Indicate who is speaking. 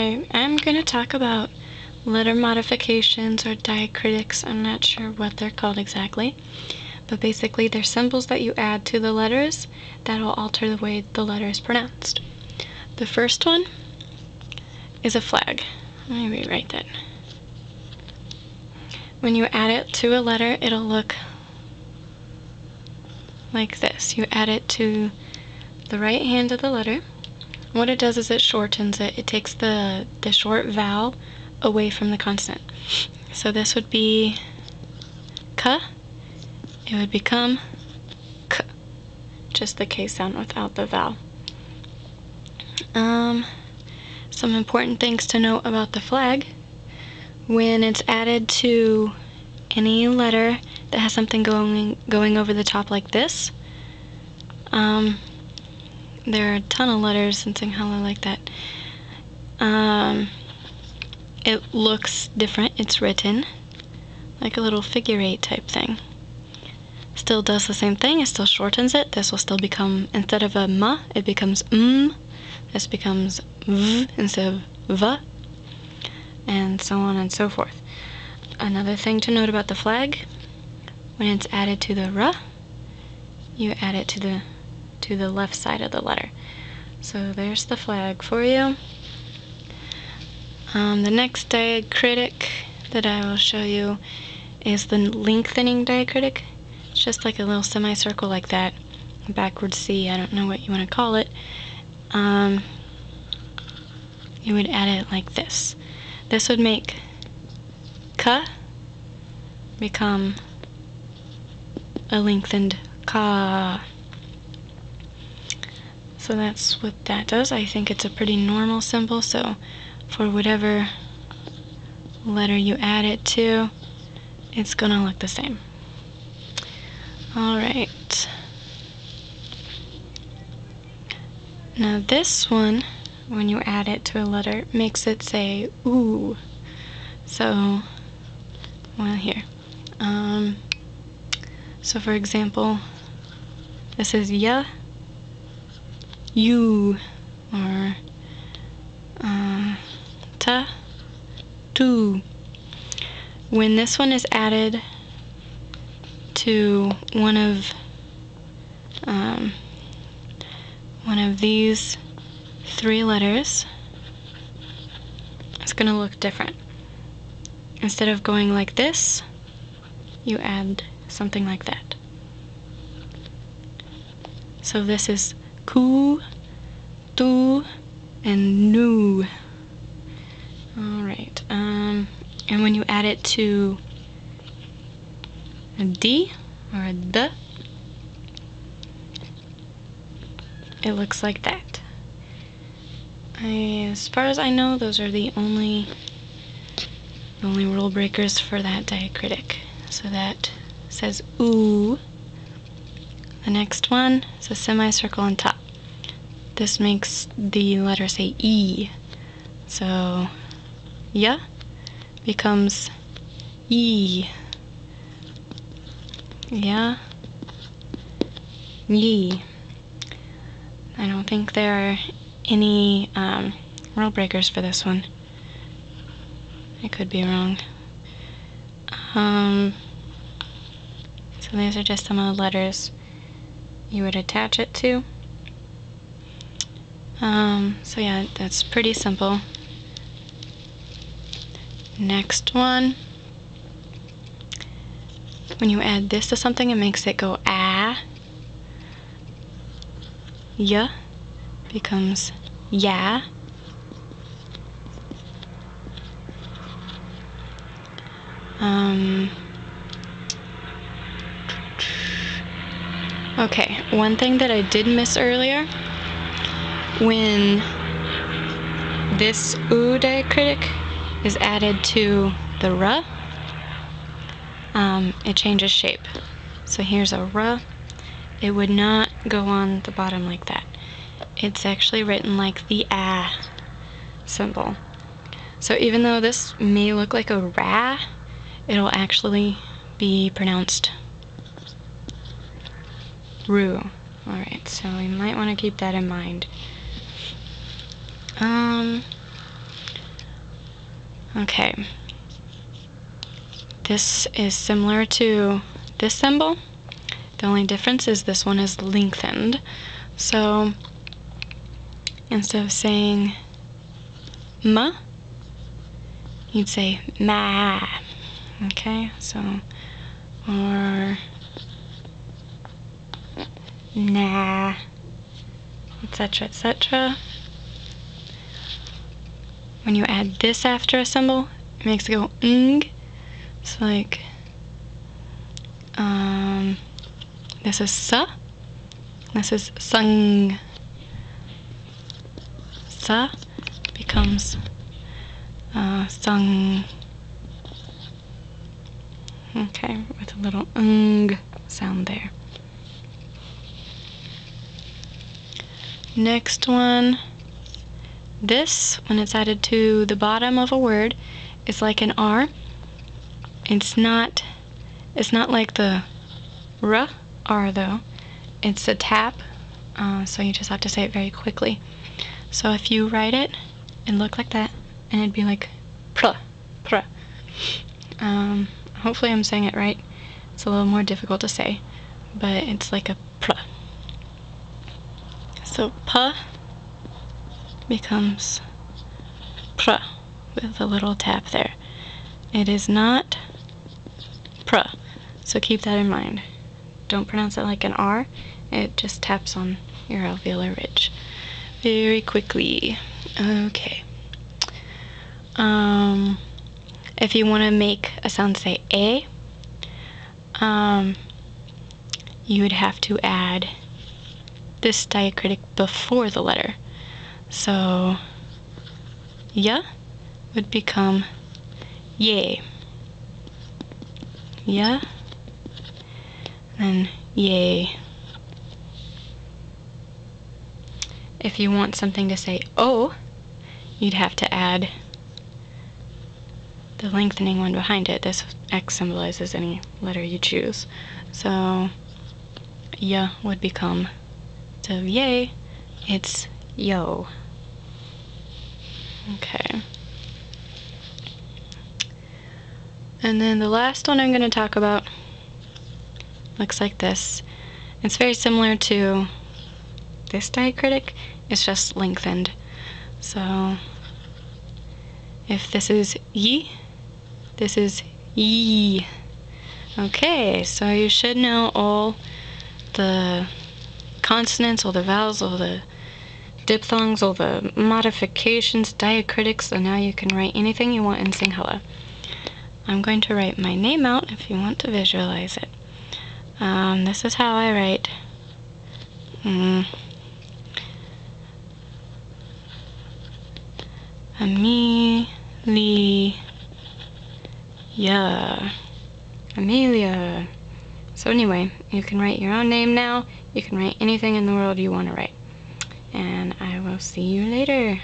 Speaker 1: I am going to talk about letter modifications or diacritics. I'm not sure what they're called exactly, but basically they're symbols that you add to the letters that will alter the way the letter is pronounced. The first one is a flag. Let me rewrite that. When you add it to a letter, it'll look like this. You add it to the right hand of the letter. What it does is it shortens it. It takes the short vowel away from the consonant. So this would be K. It would become K. Just the K sound without the vowel. Some important things to note about the flag. When it's added to any letter that has something going over the top like this, there are a ton of letters in Sinhala like that. It looks different. It's written like a little figure 8 type thing. Still does the same thing. It still shortens it. This will still become, instead of a ma, it becomes m. This becomes v instead of v, and so on and so forth. Another thing to note about the flag, when it's added to the r, you add it to the left side of the letter. So there's the flag for you. The next diacritic that I will show you is the lengthening diacritic. It's just like a little semicircle like that, a backward C, I don't know what you want to call it. You would add it like this. This would make K become a lengthened Ka. So that's what that does. I think it's a pretty normal symbol, so for whatever letter you add it to, it's gonna look the same. Alright. Now this one, when you add it to a letter, makes it say ooh. So, well, here. So for example, this is ya, you, or ta, tu. When this one is added to one of these 3 letters, it's going to look different. Instead of going like this, you add something like that. So this is ku, tu, and nu. Alright, and when you add it to a D or a D, it looks like that. As far as I know, those are the only rule breakers for that diacritic. So that says ooh. The next one is a semicircle on top. This makes the letter say E. So ya becomes E. Ya, ye. I don't think there are any rule breakers for this one. I could be wrong. So these are just some of the letters you would attach it to. So yeah, that's pretty simple. Next one. When you add this to something, it makes it go ah. Ya becomes ya. Okay, one thing that I did miss earlier, when this oo diacritic is added to the r, it changes shape. So here's a r. It would not go on the bottom like that. It's actually written like the ah symbol. So even though this may look like a ra, it'll actually be pronounced ru. Alright, so we might want to keep that in mind. Okay. This is similar to this symbol. The only difference is this one is lengthened. So instead of saying ma, you'd say ma. Okay, so, or nah, etc., etc. When you add this after a symbol, it makes it go ng. It's like, this is sa, this is sung. Sa becomes sung. Okay, with a little ng sound there. Next one. This, when it's added to the bottom of a word, is like an R. It's not like the R though. It's a tap, so you just have to say it very quickly. So if you write it, it'd look like that, and it'd be like pr. Hopefully I'm saying it right. It's a little more difficult to say, but it's like a pr. So pa becomes pr with a little tap there. It is not pr, so keep that in mind. Don't pronounce it like an R. It just taps on your alveolar ridge very quickly. Okay. If you want to make a sound say a, you would have to add this diacritic before the letter. So ya would become yay. Ya, then yay. If you want something to say O, you'd have to add the lengthening one behind it. This X symbolizes any letter you choose. So ya would become, instead of yay, it's yo. Okay. And then the last one I'm going to talk about looks like this. It's very similar to this diacritic, it's just lengthened. So if this is ye, this is ye. Okay, so you should know all the consonants, all the vowels, all the diphthongs, all the modifications, diacritics, so now you can write anything you want in Sinhala. I'm going to write my name out if you want to visualize it. This is how I write. Amelia. So anyway, you can write your own name now. You can write anything in the world you want to write. And I will see you later.